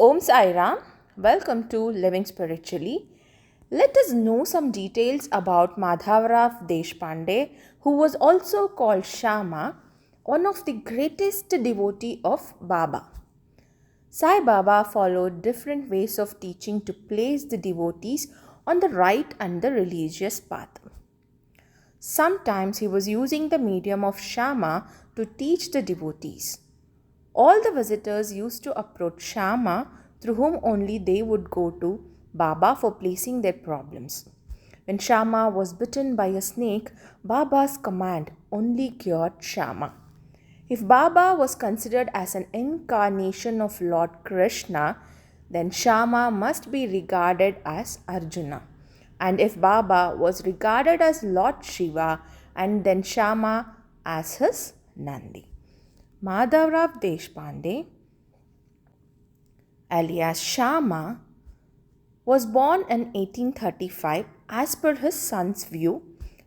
Om Sai Ram, welcome to Living Spiritually. Let us know some details about Madhavrao Deshpande, who was also called Shama, one of the greatest devotee of Baba. Sai Baba followed different ways of teaching to place the devotees on the right and the religious path. Sometimes he was using the medium of Shama to teach the devotees. All the visitors used to approach Shama, through whom only they would go to Baba for placing their problems. When Shama was bitten by a snake, Baba's command only cured Shama. If Baba was considered as an incarnation of Lord Krishna, then Shama must be regarded as Arjuna. And if Baba was regarded as Lord Shiva, and then Shama as his Nandi. Madhavrao Deshpande, alias Shama, was born in 1835 as per his son's view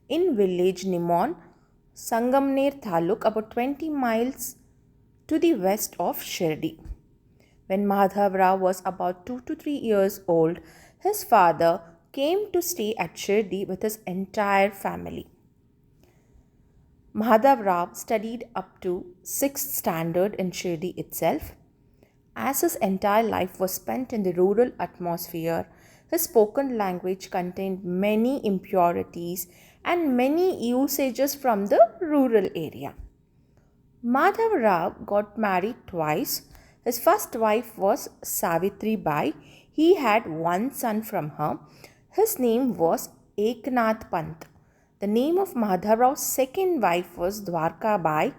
in village Nimon, Sangamner Taluk, about 20 miles to the west of Shirdi. When Madhavrao was about 2 to 3 years old, his father came to stay at Shirdi with his entire family. Madhavrao studied up to 6th standard in Shirdi itself. As his entire life was spent in the rural atmosphere, his spoken language contained many impurities and many usages from the rural area. Madhavrao got married twice. His first wife was Savitri Bai. He had one son from her. His name was Eknath Pant. The name of Madhavrao's second wife was Dwarka Bai.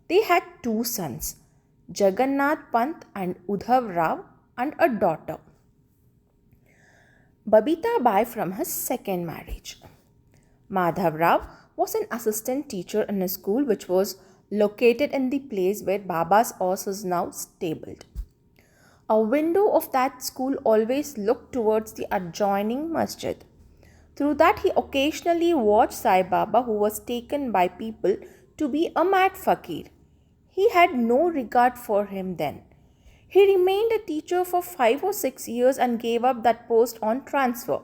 They had two sons, Jagannath Pant and Udhav Rao, and a daughter, Babita Bai, from his second marriage. Madhavrao was an assistant teacher in a school which was located in the place where Baba's horse is now stabled. A window of that school always looked towards the adjoining masjid. Through that, he occasionally watched Sai Baba, who was taken by people to be a mad fakir. He had no regard for him then. He remained a teacher for 5 or 6 years and gave up that post on transfer.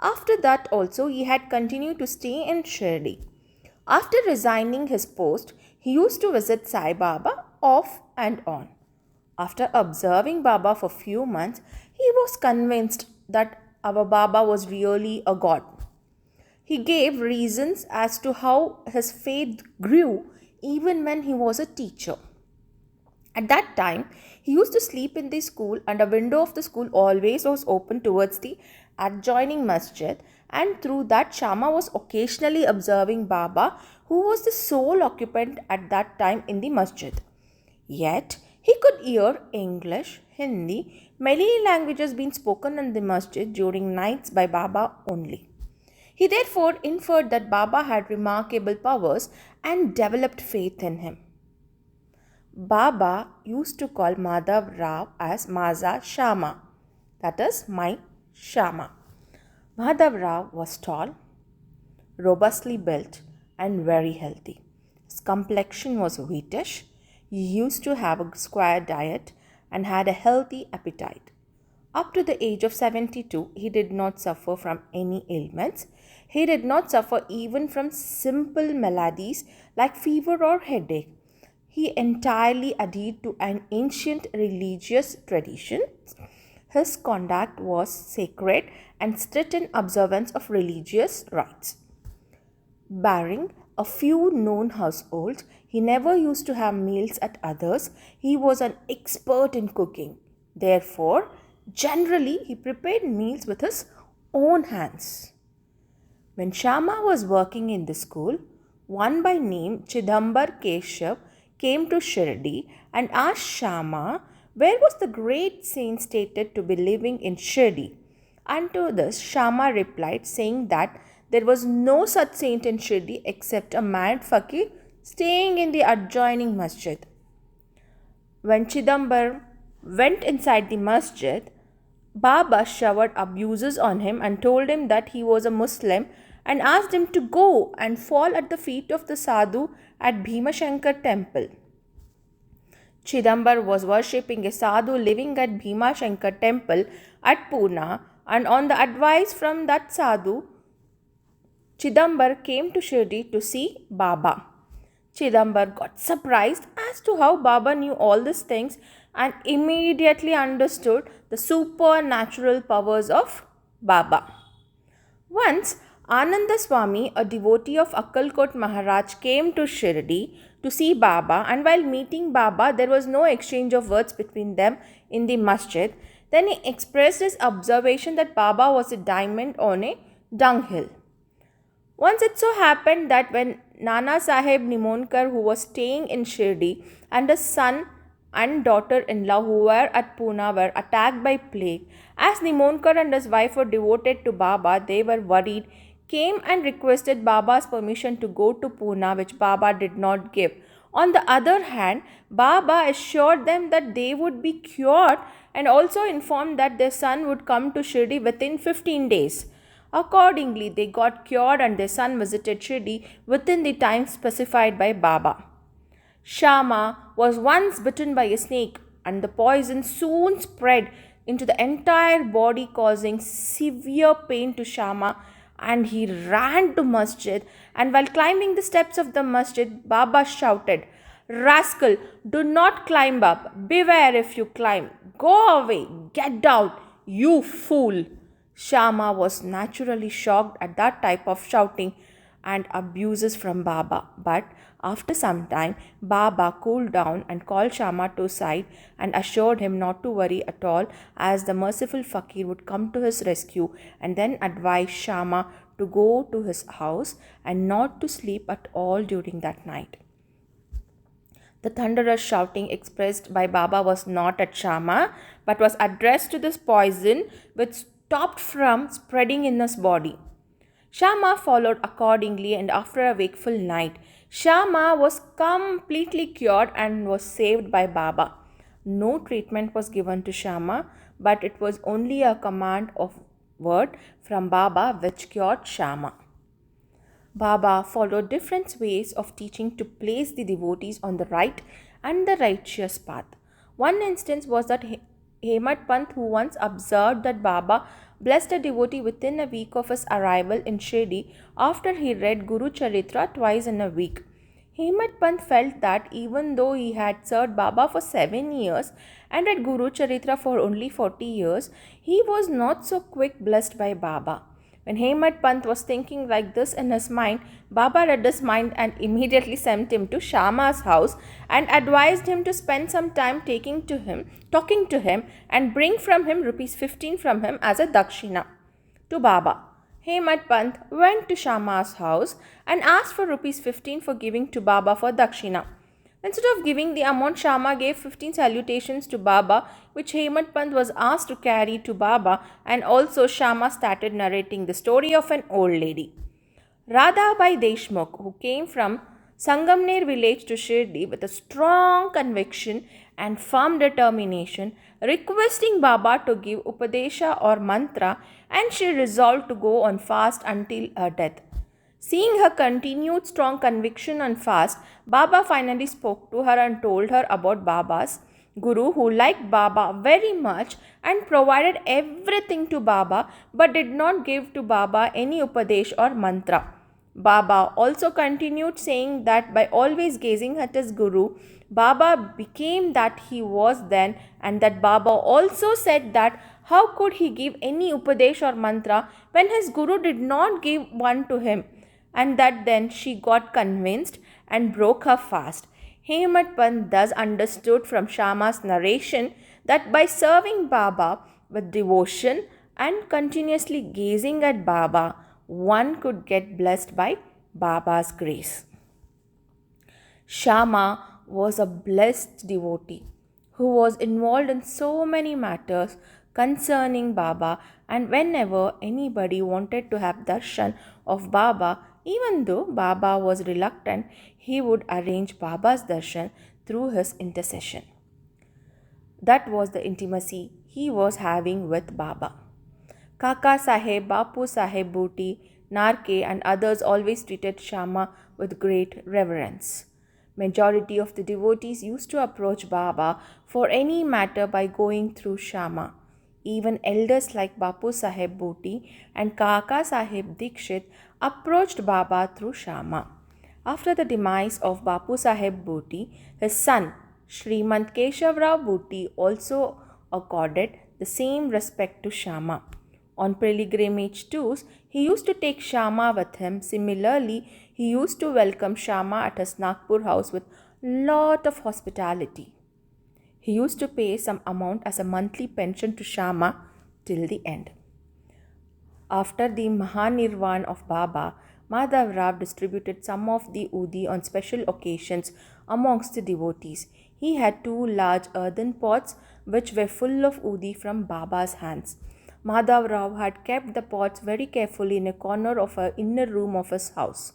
After that also, he had continued to stay in Shirdi. After resigning his post, he used to visit Sai Baba off and on. After observing Baba for few months, he was convinced that our Baba was really a god. He gave reasons as to how his faith grew even when he was a teacher. At that time, he used to sleep in the school, and a window of the school always was open towards the adjoining masjid, and through that Shama was occasionally observing Baba, who was the sole occupant at that time in the masjid. Yet, he could hear English, Hindi, many languages being spoken in the masjid during nights by Baba only. He therefore inferred that Baba had remarkable powers and developed faith in him. Baba used to call Madhavrao as Maza Shama, that is, my Shama. Madhavrao was tall, robustly built, and very healthy. His complexion was wheatish. He used to have a square diet and had a healthy appetite. Up to the age of 72, he did not suffer from any ailments. He did not suffer even from simple maladies like fever or headache. He entirely adhered to an ancient religious tradition. His conduct was sacred and strict in observance of religious rites. Barring a few known households, he never used to have meals at others. He was an expert in cooking. Therefore, generally, he prepared meals with his own hands. When Shama was working in the school, one by name Chidambar Keshav came to Shirdi and asked Shama where was the great saint stated to be living in Shirdi. And to this, Shama replied, saying that there was no such saint in Shirdi except a mad fakir staying in the adjoining masjid. When Chidambar went inside the masjid, Baba showered abuses on him and told him that he was a Muslim and asked him to go and fall at the feet of the sadhu at Bhimashankar temple. Chidambar was worshipping a sadhu living at Bhima Shankar temple at Pune, and on the advice from that sadhu, Chidambar came to Shirdi to see Baba. Chidambar got surprised as to how Baba knew all these things and immediately understood the supernatural powers of Baba. Once, Ananda Swami, a devotee of Akkalkot Maharaj, came to Shirdi to see Baba, and while meeting Baba, there was no exchange of words between them in the masjid. Then he expressed his observation that Baba was a diamond on a dunghill. Once it so happened that when Nana Sahib Nimonkar, who was staying in Shirdi, and his son and daughter-in-law who were at Pune were attacked by plague, as Nimonkar and his wife were devoted to Baba, they were worried, came and requested Baba's permission to go to Pune, which Baba did not give. On the other hand, Baba assured them that they would be cured and also informed that their son would come to Shirdi within 15 days. Accordingly, they got cured and their son visited Shirdi within the time specified by Baba. Shama was once bitten by a snake, and the poison soon spread into the entire body, causing severe pain to Shama, and he ran to masjid, and while climbing the steps of the masjid, Baba shouted, "Rascal, do not climb up. Beware if you climb. Go away. Get down, you fool." Shama was naturally shocked at that type of shouting and abuses from Baba. But after some time, Baba cooled down and called Shama to side and assured him not to worry at all, as the merciful fakir would come to his rescue, and then advised Shama to go to his house and not to sleep at all during that night. The thunderous shouting expressed by Baba was not at Shama, but was addressed to this poison which stopped from spreading in his body. Shama followed accordingly, and after a wakeful night, Shama was completely cured and was saved by Baba. No treatment was given to Shama, but it was only a command of word from Baba which cured Shama. Baba followed different ways of teaching to place the devotees on the right and the righteous path. One instance was that Hemat Pant, who once observed that Baba blessed a devotee within a week of his arrival in Shirdi after he read Guru Charitra twice in a week. Hemat Pant felt that even though he had served Baba for 7 years and read Guru Charitra for only 40 years, he was not so quick blessed by Baba. When Hemat Pant was thinking like this in his mind, Baba read his mind and immediately sent him to Shama's house and advised him to spend some time talking to him and bring from him rupees 15 from him as a dakshina to Baba. Hemat Pant went to Shama's house and asked for rupees 15 for giving to Baba for dakshina. Instead of giving the amount, Shama gave 15 salutations to Baba, which Hemat Pant was asked to carry to Baba, and also Shama started narrating the story of an old lady. Radhabai Deshmukh, who came from Sangamner village to Shirdi with a strong conviction and firm determination, requesting Baba to give Upadesha or mantra, and she resolved to go on fast until her death. Seeing her continued strong conviction and fast, Baba finally spoke to her and told her about Baba's Guru, who liked Baba very much and provided everything to Baba but did not give to Baba any Upadesh or mantra. Baba also continued saying that by always gazing at his Guru, Baba became that he was then, and that Baba also said that how could he give any Upadesh or mantra when his Guru did not give one to him, and that then she got convinced and broke her fast. Hemat Pant thus understood from Shama's narration that by serving Baba with devotion and continuously gazing at Baba, one could get blessed by Baba's grace. Shama was a blessed devotee who was involved in so many matters concerning Baba, and whenever anybody wanted to have darshan of Baba, even though Baba was reluctant, he would arrange Baba's darshan through his intercession. That was the intimacy he was having with Baba. Kaka Saheb, Bapu Saheb Bhuti, Narke and others always treated Shama with great reverence. Majority of the devotees used to approach Baba for any matter by going through Shama. Even elders like Bapu Saheb Bhoti and Kaka Saheb Dikshit approached Baba through Shama. After the demise of Bapu Saheb Bhoti, his son Srimant Keshavrao Bhoti also accorded the same respect to Shama. On pilgrimage tours, he used to take Shama with him. Similarly, he used to welcome Shama at his Nagpur house with lot of hospitality. He used to pay some amount as a monthly pension to Shama till the end. After the Mahanirvan of Baba, Madhavrao distributed some of the udi on special occasions amongst the devotees. He had two large earthen pots which were full of udi from Baba's hands. Madhavrao had kept the pots very carefully in a corner of an inner room of his house.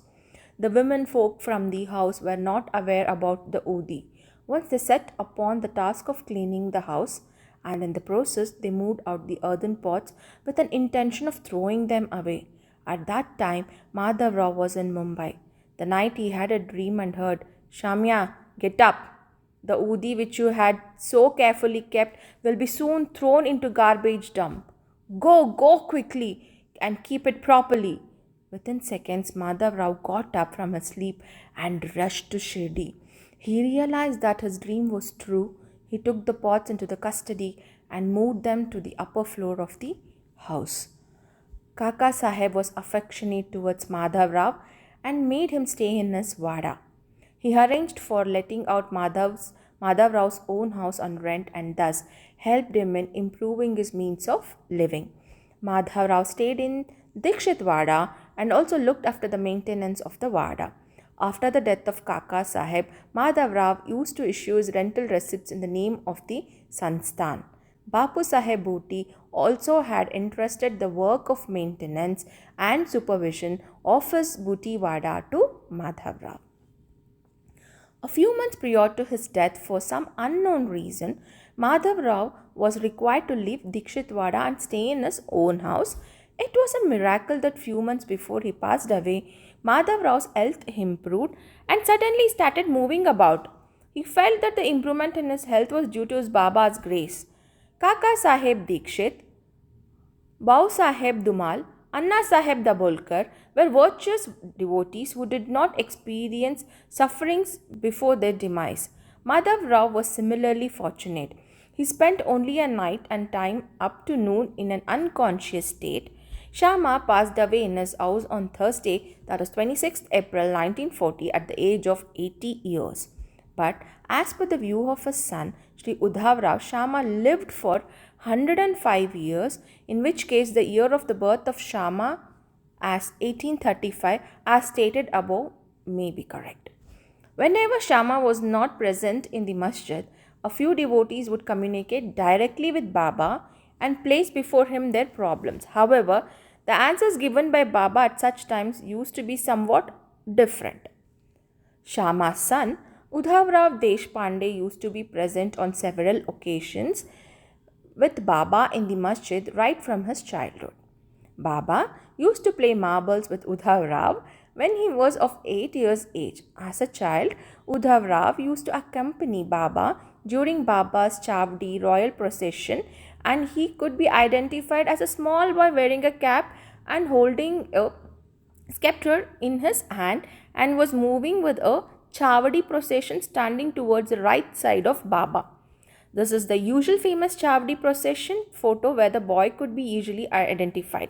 The women folk from the house were not aware about the udi. Once they set upon the task of cleaning the house, and in the process they moved out the earthen pots with an intention of throwing them away. At that time, Madhavrao was in Mumbai. The night he had a dream and heard, "Shamya, get up. The udi which you had so carefully kept will be soon thrown into garbage dump. Go quickly and keep it properly." Within seconds, Madhavrao got up from his sleep and rushed to Shirdi. He realized that his dream was true. He took the pots into the custody and moved them to the upper floor of the house. Kaka Saheb was affectionate towards Madhavrao and made him stay in his vada. He arranged for letting out Madhavrao's own house on rent and thus helped him in improving his means of living. Madhavrao stayed in Dikshit Vada and also looked after the maintenance of the Vada. After the death of Kaka Saheb, Madhavrao used to issue his rental receipts in the name of the Sansthan. Bapu Saheb Bhoti also had entrusted the work of maintenance and supervision of his Bhuti Vada to Madhavrao. A few months prior to his death, for some unknown reason, Madhavrao was required to leave Dikshit Vada and stay in his own house. It was a miracle that few months before he passed away, Madhavrao's health improved and suddenly started moving about. He felt that the improvement in his health was due to his Baba's grace. Kaka Saheb Dikshit, Bau Saheb Dumal, Anna Saheb Dabolkar were virtuous devotees who did not experience sufferings before their demise. Madhavrao was similarly fortunate. He spent only a night and time up to noon in an unconscious state. Shama passed away in his house on Thursday, that is 26th April 1940, at the age of 80 years. But as per the view of his son, Sri Udhavrao, Shama lived for 105 years, in which case the year of the birth of Shama as 1835, as stated above, may be correct. Whenever Shama was not present in the masjid, a few devotees would communicate directly with Baba and place before him their problems. However, the answers given by Baba at such times used to be somewhat different. Shama's son, Madhavrao Deshpande, used to be present on several occasions with Baba in the masjid right from his childhood. Baba used to play marbles with Madhavrao when he was of 8 years age. As a child, Madhavrao used to accompany Baba during Baba's Chavdi royal procession, and he could be identified as a small boy wearing a cap and holding a scepter in his hand, and was moving with a Chavdi procession standing towards the right side of Baba. This is the usual famous Chavdi procession photo where the boy could be easily identified.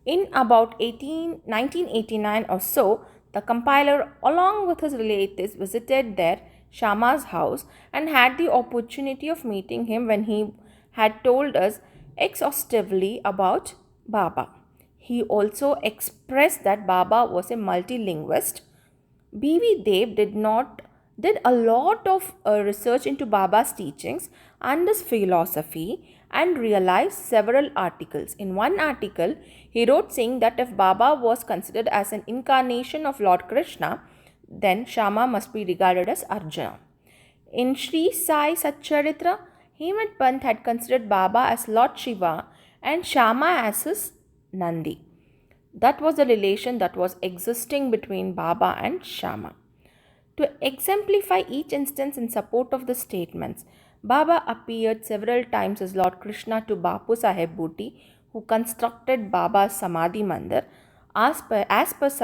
In about 1989 or so, the compiler along with his relatives visited their Shama's house and had the opportunity of meeting him when he had told us exhaustively about Baba. He also expressed that Baba was a multilinguist. B.V. Dev did a lot of research into Baba's teachings and his philosophy and realized several articles. In one article, he wrote saying that if Baba was considered as an incarnation of Lord Krishna, then Shama must be regarded as Arjuna. In Sri Sai Satcharithra, Hemant Pant had considered Baba as Lord Shiva and Shama as his Nandi. That was the relation that was existing between Baba and Shama. To exemplify each instance in support of the statements, Baba appeared several times as Lord Krishna to Bapu Saheb Bhoti, who constructed Baba's Samadhi Mandir. As per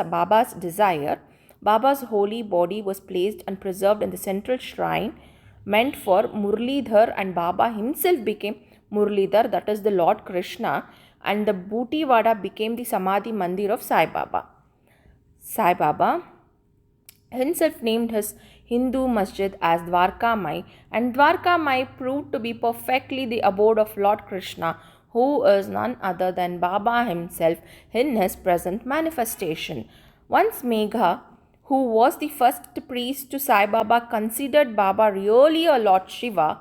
Baba's desire, Baba's holy body was placed and preserved in the central shrine meant for Murlidhar, and Baba himself became Murlidhar, that is the Lord Krishna, and the Bhuti Vada became the Samadhi Mandir of Sai Baba. Sai Baba himself named his Hindu masjid as Dwarka Mai, and Dwarka Mai proved to be perfectly the abode of Lord Krishna, who is none other than Baba himself in his present manifestation. Once Megha, who was the first priest to Sai Baba, considered Baba really a Lord Shiva.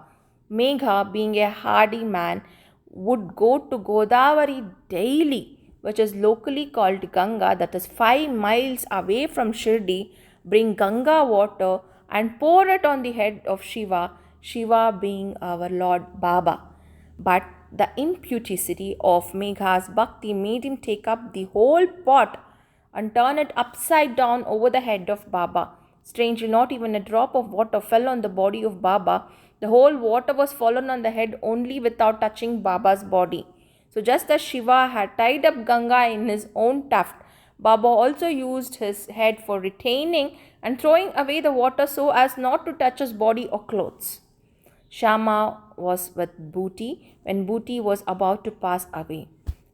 Megha, being a hardy man, would go to Godavari daily, which is locally called Ganga, that is 5 miles away from Shirdi, bring Ganga water and pour it on the head of Shiva, Shiva being our Lord Baba. But the impudicity of Megha's bhakti made him take up the whole pot and turn it upside down over the head of Baba. Strangely, not even a drop of water fell on the body of Baba. The whole water was fallen on the head only without touching Baba's body. So, just as Shiva had tied up Ganga in his own tuft, Baba also used his head for retaining and throwing away the water so as not to touch his body or clothes. Shama was with Bhuti when Bhuti was about to pass away.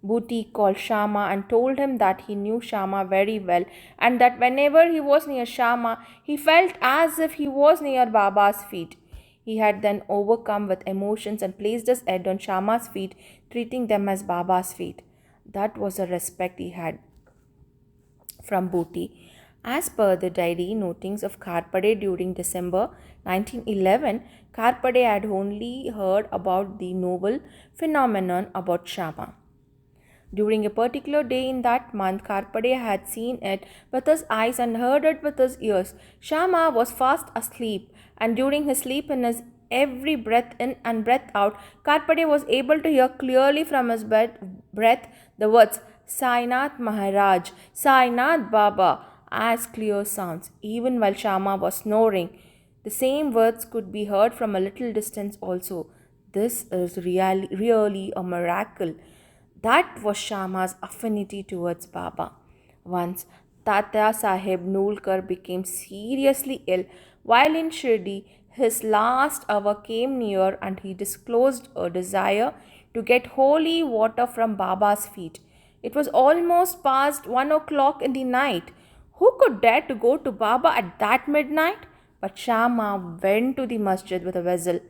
Bhuti called Shama and told him that he knew Shama very well and that whenever he was near Shama, he felt as if he was near Baba's feet. He had then overcome with emotions and placed his head on Shama's feet, treating them as Baba's feet. That was the respect he had from Bhuti. As per the diary notings of Karpade during December 1911, Karpade had only heard about the novel phenomenon about Shama. During a particular day in that month, Karpade had seen it with his eyes and heard it with his ears. Shama was fast asleep, and during his sleep, in his every breath in and breath out, Karpade was able to hear clearly from his breath the words Sainath Maharaj, Sainath Baba, as clear sounds, even while Shama was snoring. The same words could be heard from a little distance also. This is really a miracle. That was Shama's affinity towards Baba. Once Tatya Sahib Nulkar became seriously ill while in Shirdi. His last hour came near and he disclosed a desire to get holy water from Baba's feet. It was almost past 1 o'clock in the night. Who could dare to go to Baba at that midnight? But Shama went to the masjid with a vessel.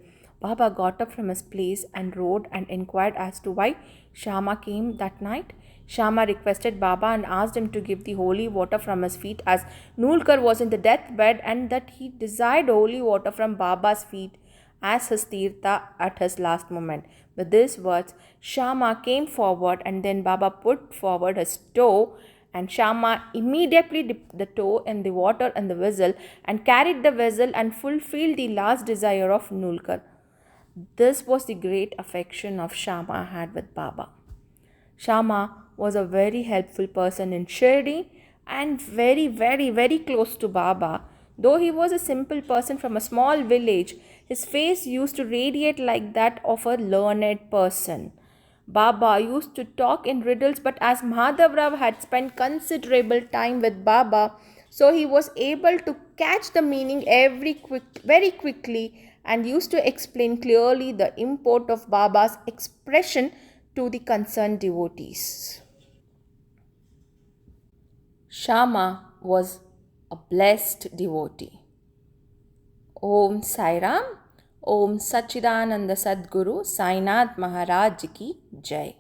Baba got up from his place and rode and inquired as to why Shama came that night. Shama requested Baba and asked him to give the holy water from his feet, as Nulkar was in the deathbed and that he desired holy water from Baba's feet as his tirtha at his last moment. With these words, Shama came forward and then Baba put forward his toe, and Shama immediately dipped the toe in the water in the vessel and carried the vessel and fulfilled the last desire of Nulkar. This was the great affection of Shama had with Baba. Shama was a very helpful person in Shirdi and very close to Baba. Though he was a simple person from a small village, his face used to radiate like that of a learned person. Baba used to talk in riddles, but as Madhavrao had spent considerable time with Baba, so he was able to catch the meaning very quickly and used to explain clearly the import of Baba's expression to the concerned devotees. Shama was a blessed devotee. Om Sai Ram, Om Sachidananda Sadguru Sainath Maharaj ki Jai.